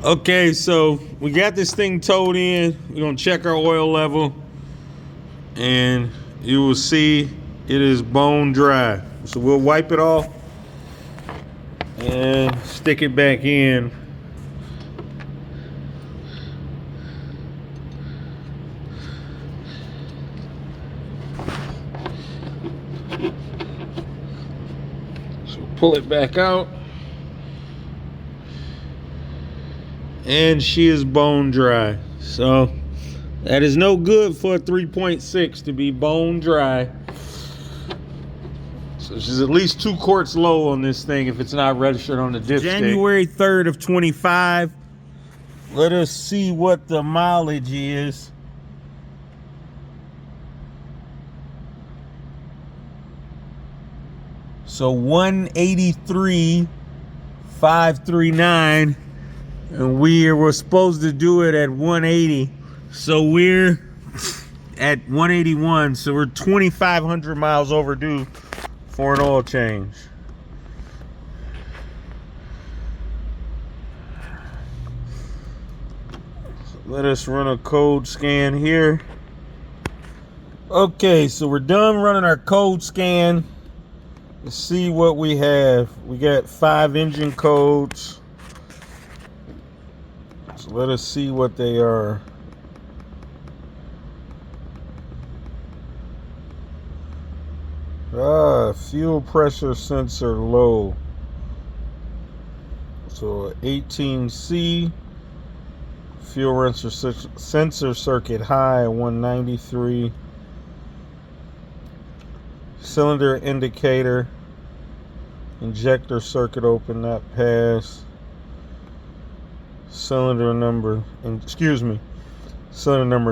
Okay, so we got this thing towed in. We're gonna check our oil level, and you will see it is bone dry. So we'll wipe it off and stick it back in. So pull it back out. And she is bone dry. So that is no good for a 3.6 to be bone dry. So she's at least 2 quarts low on this thing if it's not registered on the dipstick. January 3rd of 25. Let us see what the mileage is. So 183,539. And we were supposed to do it at 180. So we're at 181. So we're 2,500 miles overdue for an oil change. So let us run a code scan here. Okay, so we're done running our code scan. Let's see what we have. We got 5 engine codes. So let us see what they are. Fuel pressure sensor low. So 18C. Fuel sensor circuit high, 193. Cylinder indicator. Injector circuit open, not pass. Cylinder number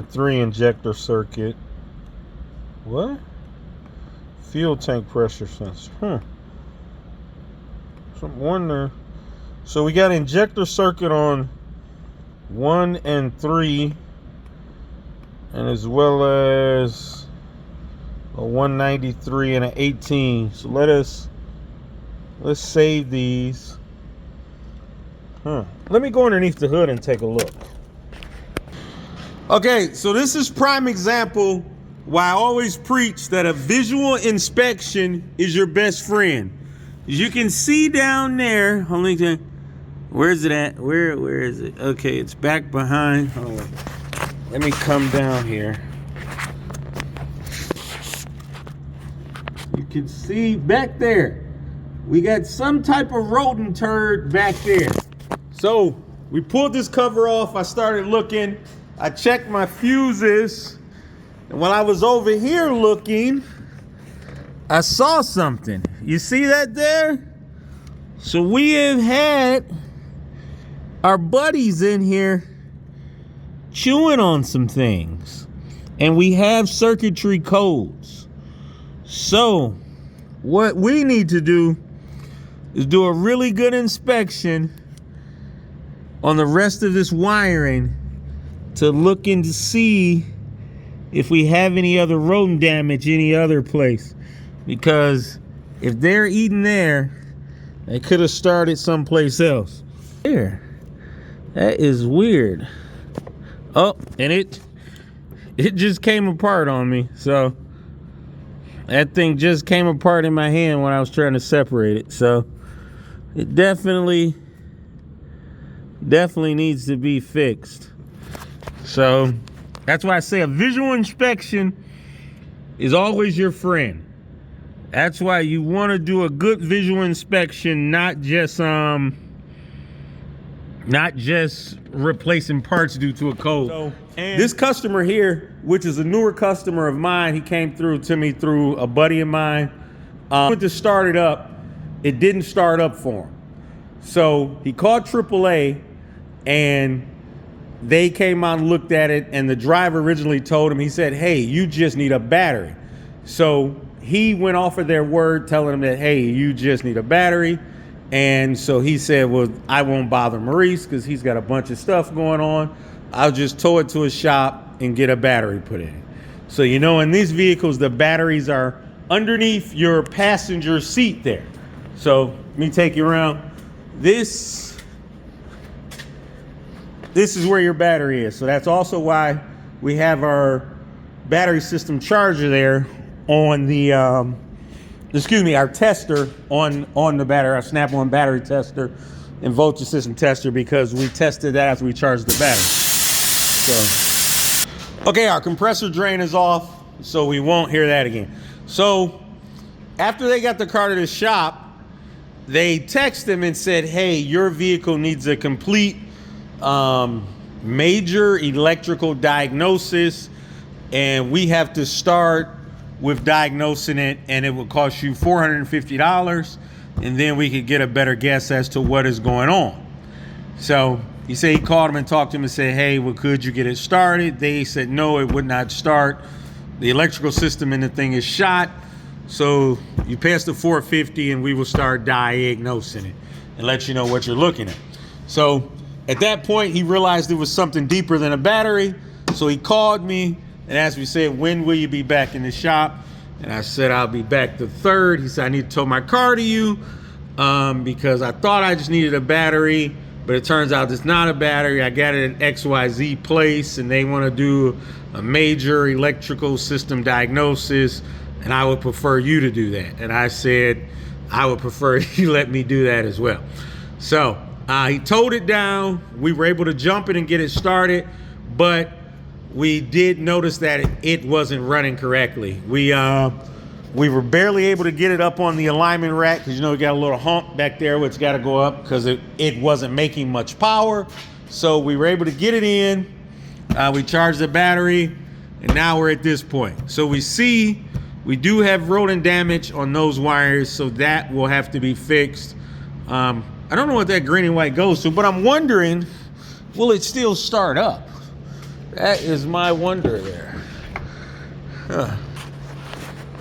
3 injector circuit. What? Fuel tank pressure sensor. Some wonder. So we got injector circuit on 1 and 3, and as well as a 193 and an 18. So let's save these. Let me go underneath the hood and take a look. Okay, so this is prime example why I always preach that a visual inspection is your best friend. As you can see down there, where is it at? Where is it? Okay, it's back behind. Hold on. Let me come down here. You can see back there, we got some type of rodent turd back there. So we pulled this cover off. I started looking. I checked my fuses. And while I was over here looking, I saw something. You see that there? So we have had our buddies in here chewing on some things. And we have circuitry codes. So what we need to do is do a really good inspection on the rest of this wiring to look in to see if we have any other rodent damage any other place. Because if they're eating there, they could have started someplace else. There. That is weird. Oh, and it just came apart on me. So that thing just came apart in my hand when I was trying to separate it. So it definitely needs to be fixed. So that's why I say a visual inspection is always your friend. That's why you want to do a good visual inspection, not just replacing parts due to a code. So, this customer here, which is a newer customer of mine, he came through to me through a buddy of mine. Went to start it up, it didn't start up for him. So he called AAA, and they came out and looked at it, and the driver originally told him, he said, hey, you just need a battery. So he went off of their word, telling him that, hey, you just need a battery. And so he said, well, I won't bother Maurice because he's got a bunch of stuff going on. I'll just tow it to a shop and get a battery put in. So, you know, in these vehicles, the batteries are underneath your passenger seat there. So let me take you around. This this is where your battery is. So that's also why we have our battery system charger there on the, our tester on the battery, our Snap-on battery tester and voltage system tester, because we tested that after we charged the battery. So, okay, our compressor drain is off, so we won't hear that again. So after they got the car to the shop, they texted him and said, hey, your vehicle needs a complete major electrical diagnosis, and we have to start with diagnosing it, and it will cost you $450, and then we could get a better guess as to what is going on. So he said he called him and talked to him and said, hey, well, could you get it started? They said no, it would not start. The electrical system in the thing is shot. So you pass the $450 and we will start diagnosing it and let you know what you're looking at. So at that point, he realized it was something deeper than a battery. So he called me and asked me, said, when will you be back in the shop? And I said, I'll be back the 3rd. He said, I need to tow my car to you because I thought I just needed a battery, but it turns out it's not a battery. I got it at XYZ place and they want to do a major electrical system diagnosis, and I would prefer you to do that. And I said, I would prefer you let me do that as well. So he towed it down. We were able to jump it and get it started, but we did notice that it wasn't running correctly. We were barely able to get it up on the alignment rack because, you know, we got a little hump back there where it's got to go up because it wasn't making much power. So we were able to get it in. We charged the battery, and now we're at this point. So we see we do have rodent damage on those wires, so that will have to be fixed. I don't know what that green and white goes to, but I'm wondering, will it still start up? That is my wonder there. Huh.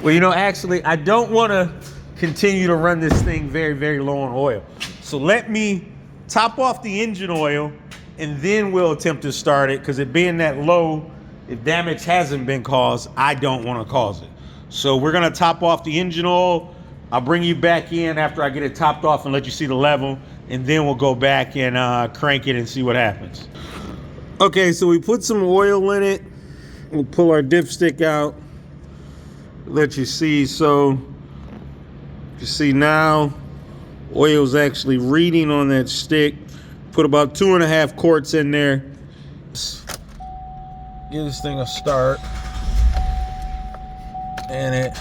Well, you know, actually, I don't want to continue to run this thing very, very low on oil. So let me top off the engine oil, and then we'll attempt to start it, because it being that low, if damage hasn't been caused, I don't want to cause it. So we're going to top off the engine oil. I'll bring you back in after I get it topped off and let you see the level, and then we'll go back and crank it and see what happens. Okay, so we put some oil in it. We'll pull our dipstick out, let you see. So you see now oil's actually reading on that stick. Put about 2.5 quarts in there. Give this thing a start. And it's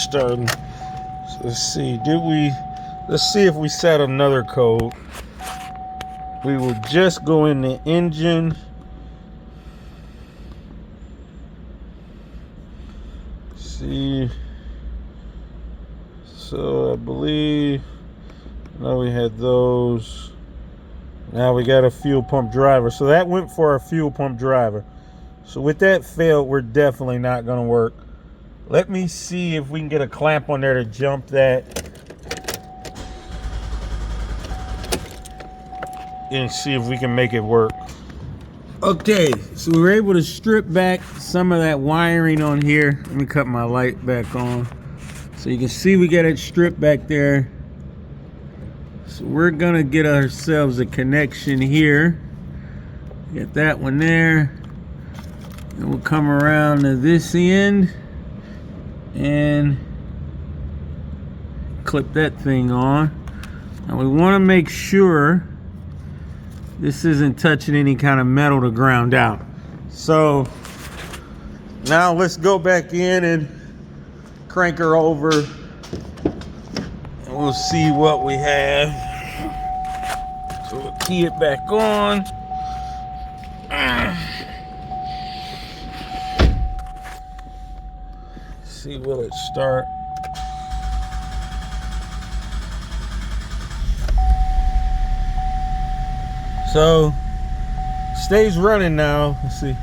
starting. So let's see, let's see if we set another code. We will just go in the engine. See, so I believe now we had those. Now we got a fuel pump driver. So that went for our fuel pump driver. So with that failed, we're definitely not going to work. Let me see if we can get a clamp on there to jump that. And see if we can make it work. Okay, so we were able to strip back some of that wiring on here. Let me cut my light back on. So you can see we got it stripped back there. So we're gonna get ourselves a connection here. Get that one there. And we'll come around to this end and clip that thing on. Now we wanna make sure this isn't touching any kind of metal to ground out. So now let's go back in and crank her over, and we'll see what we have. So we'll key it back on. See, will it start? So stays running now. Let's see.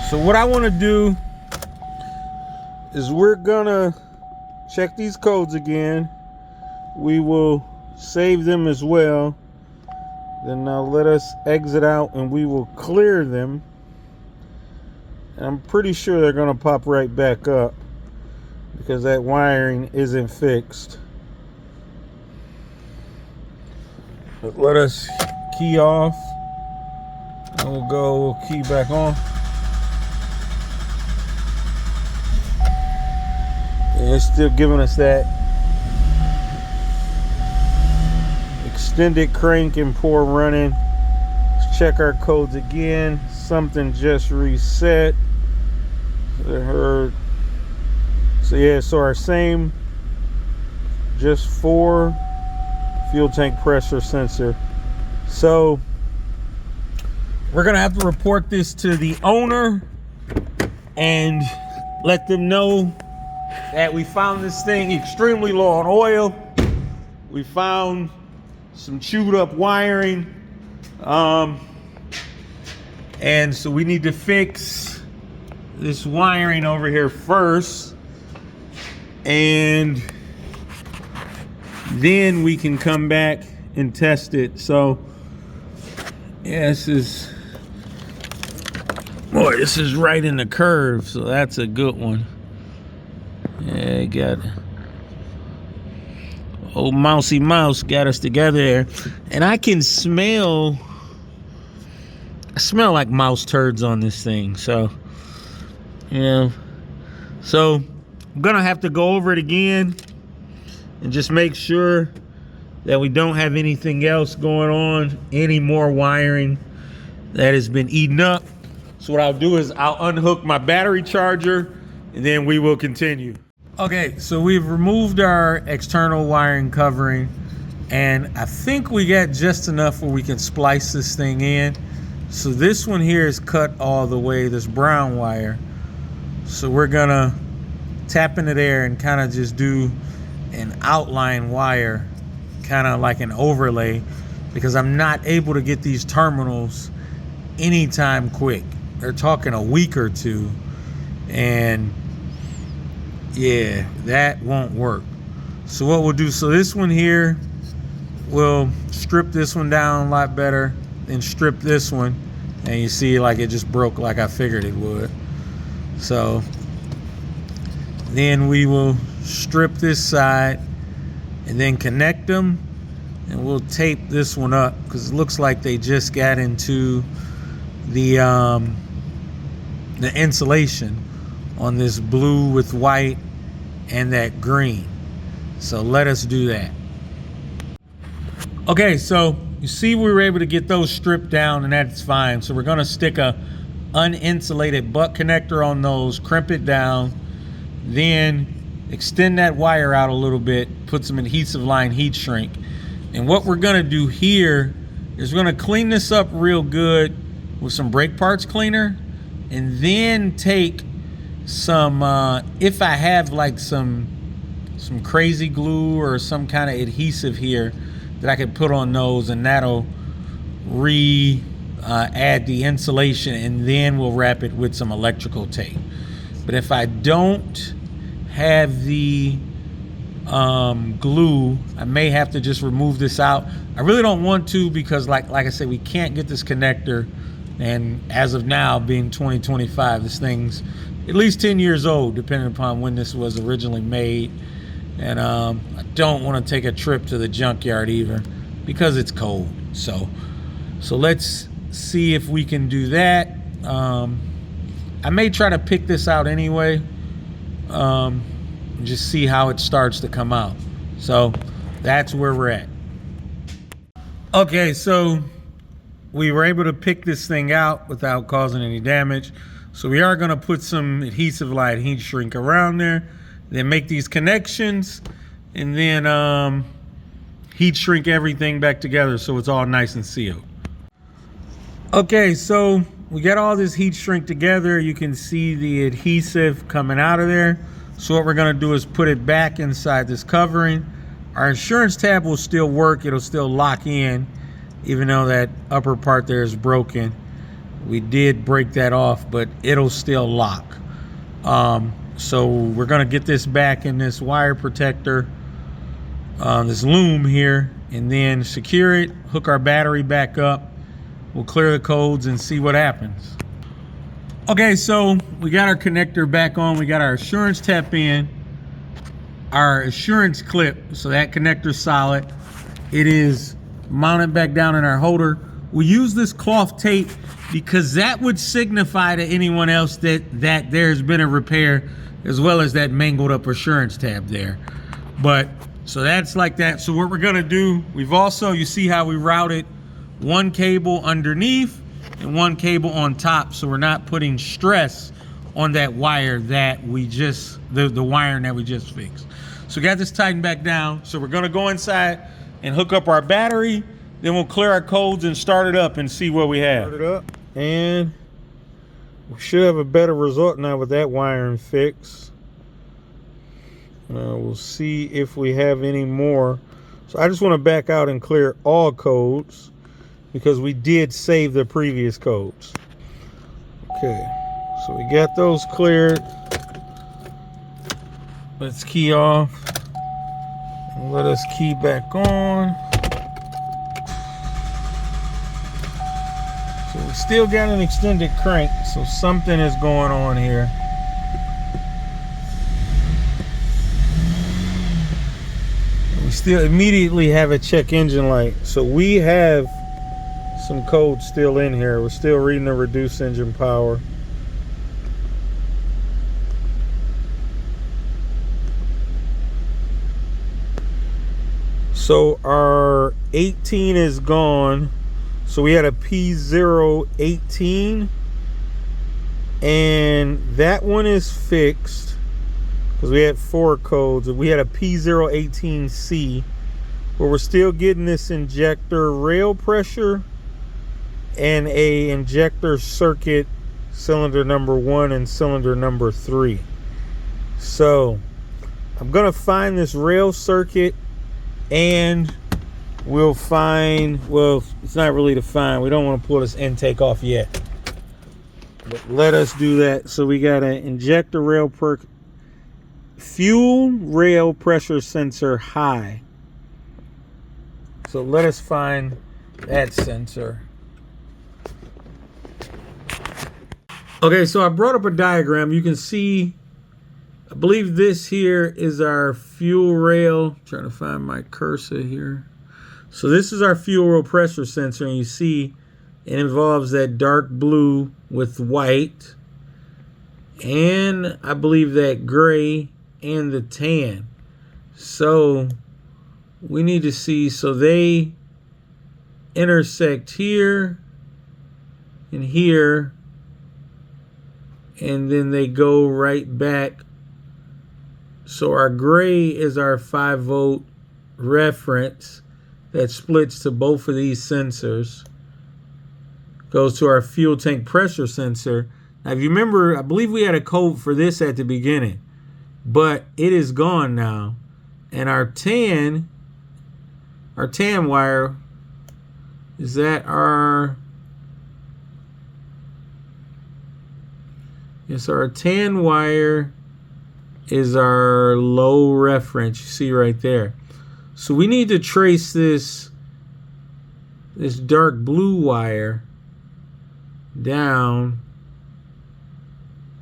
So what I want to do is we're gonna check these codes again. We will save them as well, Then now let us exit out and we will clear them. And I'm pretty sure they're going to pop right back up because that wiring isn't fixed. But let us key off and we'll key back on. And it's still giving us that extended crank and pour running. Let's check our codes again. Something just reset. So yeah, so our same, just 4 fuel tank pressure sensor. So we're gonna have to report this to the owner and let them know that we found this thing extremely low on oil. We found some chewed up wiring, and so we need to fix this wiring over here first, and then we can come back and test it. So yeah, this is right in the curve, so that's a good one. Yeah, got old mousy mouse got us together there, and I can smell like mouse turds on this thing. So so I'm gonna have to go over it again and just make sure that we don't have anything else going on, any more wiring that has been eaten up. So what I'll do is I'll unhook my battery charger and then we will continue. Okay, so we've removed our external wiring covering, and I think we got just enough where we can splice this thing in. So this one here is cut all the way, this brown wire. So we're gonna tap into there and kind of just do an outline wire, kind of like an overlay, because I'm not able to get these terminals anytime quick. They're talking a week or two, and yeah, that won't work. So what we'll do, so this one here, we'll strip this one down a lot better, then strip this one, and you see like it just broke like I figured it would. So then we will strip this side and then connect them, and we'll tape this one up because it looks like they just got into the insulation on this blue with white and that green. So let us do that. Okay, so you see we were able to get those stripped down, and that's fine. So we're gonna stick a uninsulated butt connector on those, crimp it down, then extend that wire out a little bit, put some adhesive line heat shrink. And what we're gonna do here is we're gonna clean this up real good with some brake parts cleaner, and then take some, if I have like some crazy glue or some kind of adhesive here that I could put on those, and that'll add the insulation, and then we'll wrap it with some electrical tape. But if I don't have the glue, I may have to just remove this out. I really don't want to, because like I said, we can't get this connector, and as of now, being 2025, this thing's at least 10 years old, depending upon when this was originally made. And I don't want to take a trip to the junkyard either, because it's cold. So let's see if we can do that. I may try to pick this out anyway, and just see how it starts to come out. So that's where we're at. Okay, so we were able to pick this thing out without causing any damage. So we are gonna put some adhesive line heat shrink around there, then make these connections, and then heat shrink everything back together so it's all nice and sealed. Okay, so we got all this heat shrink together. You can see the adhesive coming out of there. So what we're gonna do is put it back inside this covering. Our insurance tab will still work. It'll still lock in, even though that upper part there is broken. We did break that off, but it'll still lock. So we're gonna get this back in this wire protector, this loom here, and then secure it, hook our battery back up. We'll clear the codes and see what happens. Okay, so we got our connector back on. We got our assurance tap in, our assurance clip, so that connector's solid. It is mounted back down in our holder. We use this cloth tape because that would signify to anyone else that there's been a repair, as well as that mangled up assurance tab there. But so that's like that. So what we're gonna do, we've also, you see how we routed one cable underneath and one cable on top, so we're not putting stress on that wire that we just, the wiring that we just fixed. So we got this tightened back down. So we're gonna go inside and hook up our battery, then we'll clear our codes and start it up and see what we have. Start it up, and we should have a better result now with that wiring fix. We'll see if we have any more. So I just want to back out and clear all codes because we did save the previous codes. Okay, so we got those cleared. Let's key off and let us key back on. So we still got an extended crank, so something is going on here. We still immediately have a check engine light, so we have some code still in here. We're still reading the reduced engine power. So our 18 is gone. So we had a P018, and that one is fixed because we had 4 codes. We had a P018C, but we're still getting this injector rail pressure and a injector circuit cylinder number 1 and cylinder number 3. So I'm gonna find this rail circuit, and we'll find, well, it's not really to find. We don't want to pull this intake off yet, but let us do that. So we got an injector rail fuel rail pressure sensor high. So let us find that sensor. Okay, so I brought up a diagram. You can see, I believe this here is our fuel rail. I'm trying to find my cursor here. So this is our fuel rail pressure sensor, and you see it involves that dark blue with white, and I believe that gray and the tan. So we need to see, so they intersect here and here, and then they go right back. So our gray is our 5-volt reference that splits to both of these sensors, goes to our fuel tank pressure sensor. Now, if you remember, I believe we had a code for this at the beginning, but it is gone now. And our tan wire, is that our, yes, our tan wire is our low reference, you see right there. So we need to trace this dark blue wire down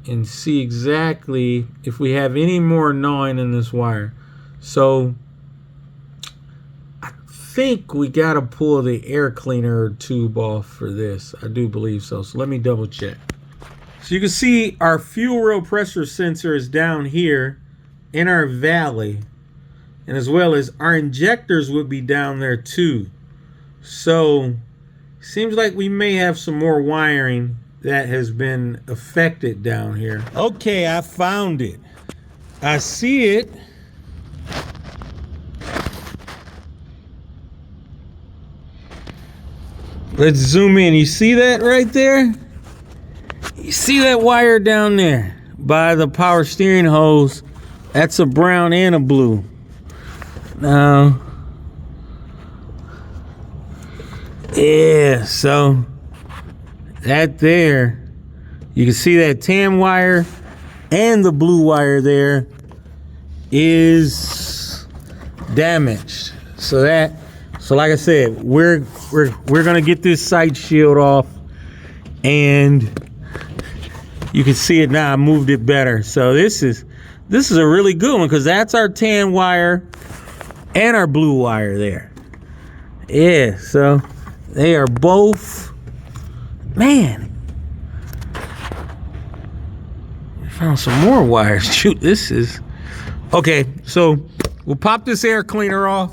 and see exactly if we have any more gnawing in this wire. So I think we got to pull the air cleaner tube off for this. I do believe so. So let me double check. So you can see our fuel rail pressure sensor is down here in our valley, and as well as our injectors would be down there too. So seems like we may have some more wiring that has been affected down here. Okay, I found it. I see it. Let's zoom in. You see that right there? You see that wire down there by the power steering hose? That's a brown and a blue. Now, yeah, so that there, you can see that tan wire and the blue wire there is damaged. So So like I said, we're gonna get this sight shield off, and you can see it now. I moved it better. So this is a really good one, because that's our tan wire and our blue wire there. Yeah, so they are both, man. We found some more wires. Shoot, this is okay. So we'll pop this air cleaner off.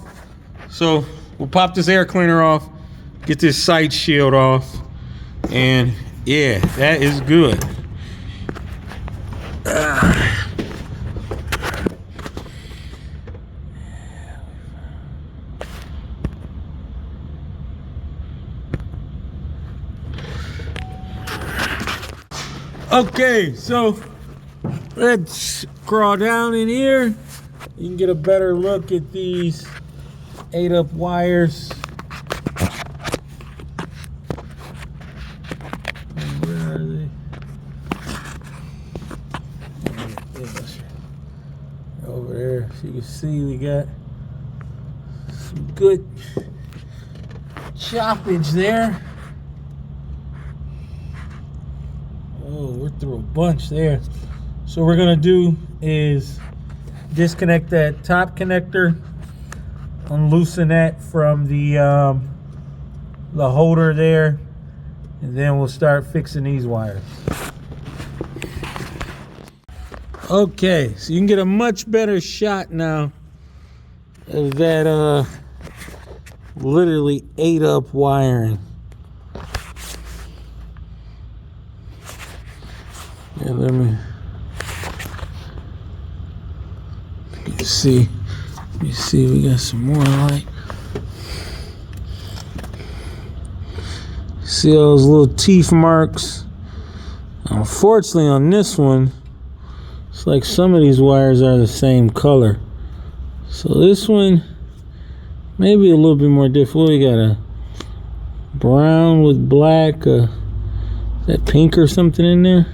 Get this sight shield off, and yeah, that is good. Okay, so let's crawl down in here. You can get a better look at these 8-up wires. Where are they? Over there. So you can see we got some good choppage there. Oh, we're through a bunch there. So what we're gonna do is disconnect that top connector, unloosen that from the holder there, and then we'll start fixing these wires. Okay, so you can get a much better shot now of that literally 8-up wiring. Yeah, let me see. Let me see, we got some more light. See all those little teeth marks? Unfortunately, on this one, it's like some of these wires are the same color. So this one may be a little bit more difficult. We got a brown with black, is that pink or something in there?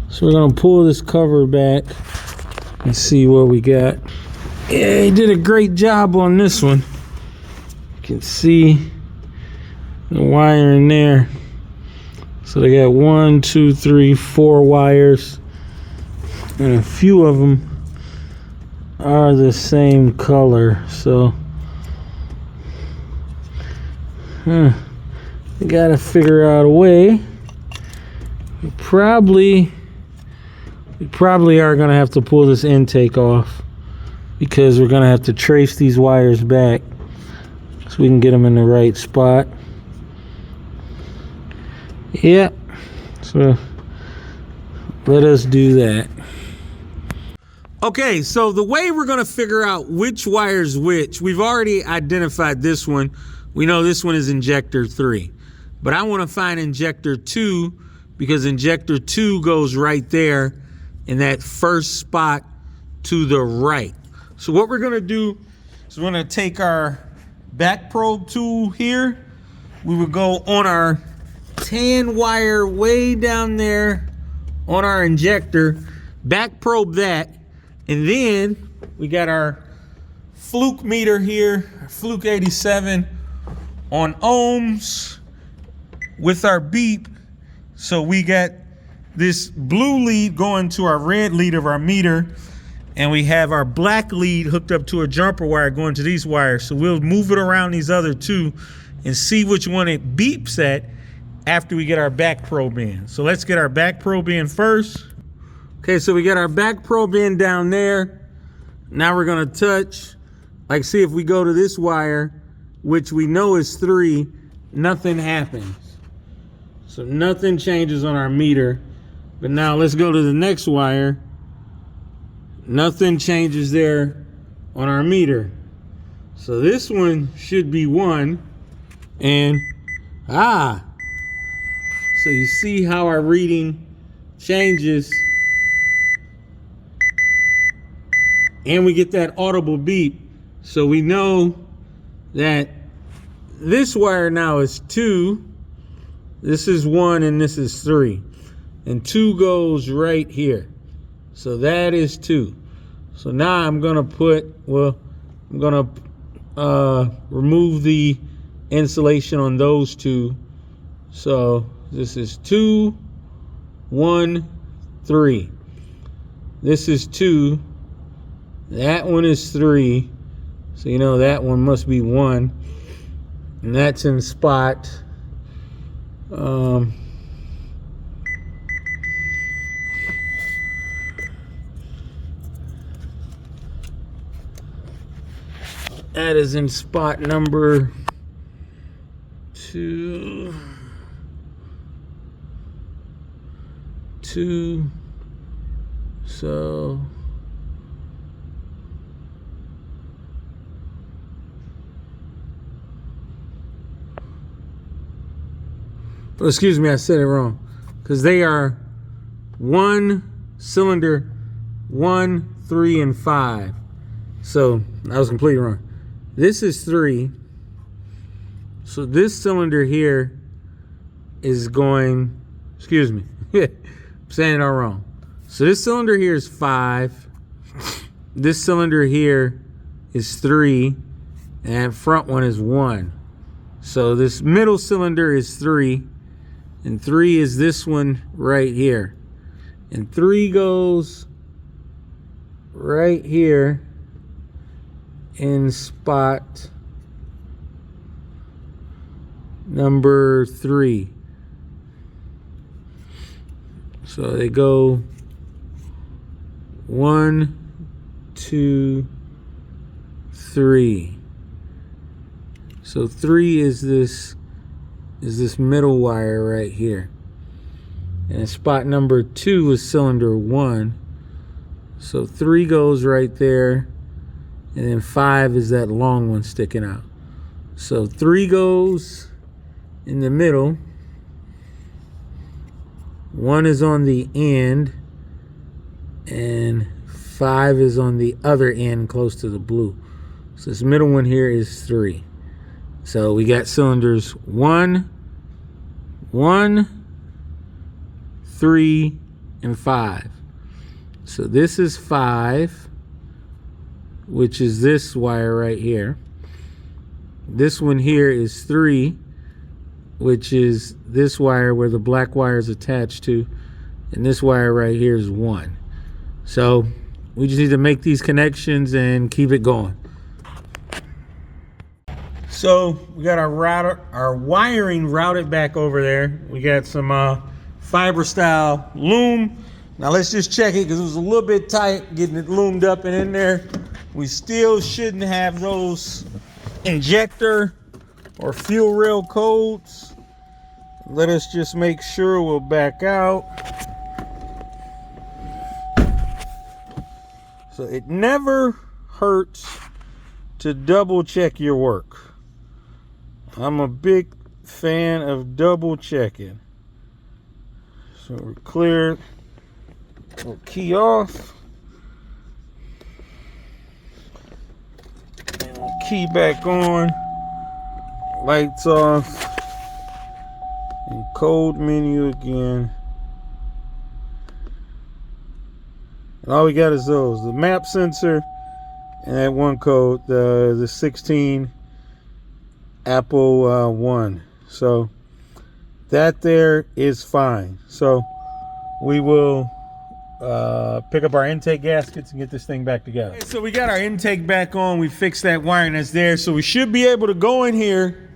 So we're gonna pull this cover back and see what we got. Yeah, he did a great job on this one. You can see the wire in there. So they got 1, 2, 3, 4 wires, and a few of them are the same color. So we gotta figure out a way. We probably are gonna have to pull this intake off, because we're gonna have to trace these wires back so we can get them in the right spot. Yeah, so let us do that. Okay, so the way we're gonna figure out which wire's which, we've already identified this one. We know this one is injector 3, but I wanna find injector 2, because injector 2 goes right there in that first spot to the right. So what we're gonna do is we're gonna take our back probe tool here. We would go on our tan wire way down there on our injector, back probe that, and then we got our fluke meter here, our fluke 87 on ohms with our beep. So we got this blue lead going to our red lead of our meter, and we have our black lead hooked up to a jumper wire going to these wires. So we'll move it around these other two and see which one it beeps at after we get our back probe in. So let's get our back probe in first. Okay, so we got our back probe in down there. Now we're gonna touch, like, see if we go to this wire, which we know is 3, nothing happens. So nothing changes on our meter. But now let's go to the next wire. Nothing changes there on our meter. So this one should be 1. And, so you see how our reading changes. And we get that audible beep. So we know that this wire now is 2. This is 1 and this is 3. And 2 goes right here. So that is 2. So now I'm gonna put, I'm gonna remove the insulation on those two. So this is 2, 1, 3. This is 2. That one is 3. So you know that one must be 1. And that's in spot. That is in spot number 2. So oh, excuse me, I said it wrong, because they are 1 cylinder, 1, 3, and 5. So I was completely wrong. This is 3. So this cylinder here is going, excuse me, I'm saying it all wrong. So this cylinder here is 5. This cylinder here is 3. And that front one is 1. So this middle cylinder is 3. And 3 is this one right here. And 3 goes right here in spot number 3. So they go 1, 2, 3. So 3 is this middle wire right here. And spot number 2 is cylinder 1. So 3 goes right there. And then 5 is that long one sticking out. So 3 goes in the middle. 1 is on the end. And 5 is on the other end close to the blue. So this middle one here is 3. So we got cylinders 1, 1, 3, and 5. So this is 5, which is this wire right here. This one here is 3, which is this wire where the black wire is attached to. And this wire right here is 1. So we just need to make these connections and keep it going. So we got our wiring routed back over there. We got some fiber style loom. Now let's just check it because it was a little bit tight getting it loomed up and in there. We still shouldn't have those injector or fuel rail codes. Let us just make sure we'll back out. So it never hurts to double check your work. I'm a big fan of double checking. So we're clear. We'll key off. And we'll key back on. Lights off. And code menu again. And all we got is those. The map sensor and that one code, the 16 Apple 1. So that there is fine. So we will pick up our intake gaskets and get this thing back together. Okay, so we got our intake back on. We fixed that wiring that's there. So we should be able to go in here,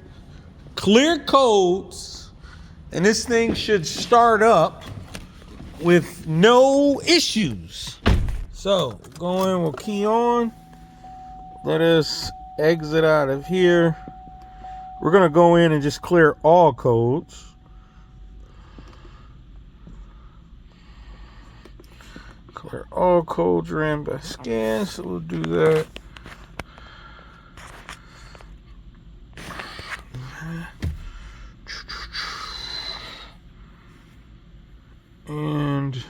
clear codes, and this thing should start up with no issues. So go in, we'll key on. Let us exit out of here. We're going to go in and just clear all codes. Clear all codes ran by scan, so we'll do that. And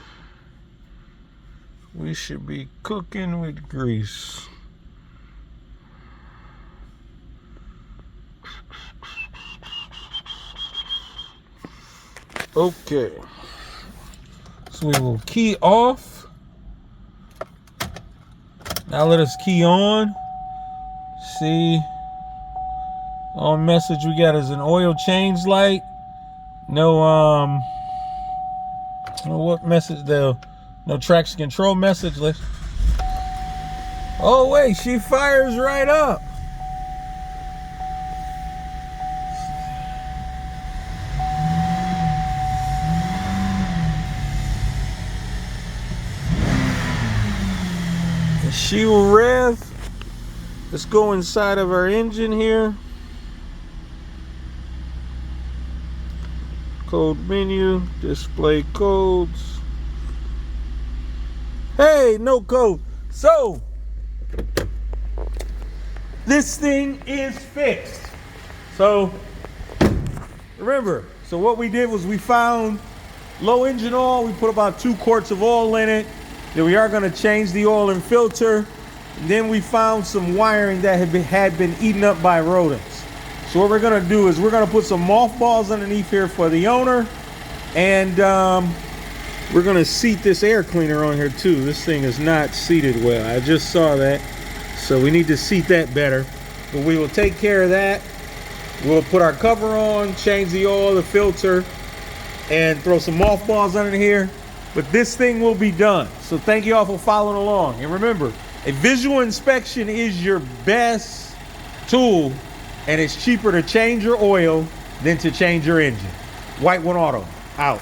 we should be cooking with grease. Okay, so we will key off. Now let us key on. See, Only message we got is an oil change light. No what message though? No traction control message. Let's. Oh wait, she fires right up. And she will rev. Let's go inside of our engine here. Code menu, display codes. Hey, no code. So, this thing is fixed. So, remember, so what we did was we found low engine oil. We put about 2 quarts of oil in it. Then we are going to change the oil and filter. And then we found some wiring that had been eaten up by rodents. So what we're going to do is we're going to put some mothballs underneath here for the owner. And we're going to seat this air cleaner on here too. This thing is not seated well. I just saw that. So we need to seat that better. But we will take care of that. We'll put our cover on, change the oil, the filter, and throw some mothballs under here. But this thing will be done. So thank you all for following along. And remember, a visual inspection is your best tool, and it's cheaper to change your oil than to change your engine. White One Auto, out.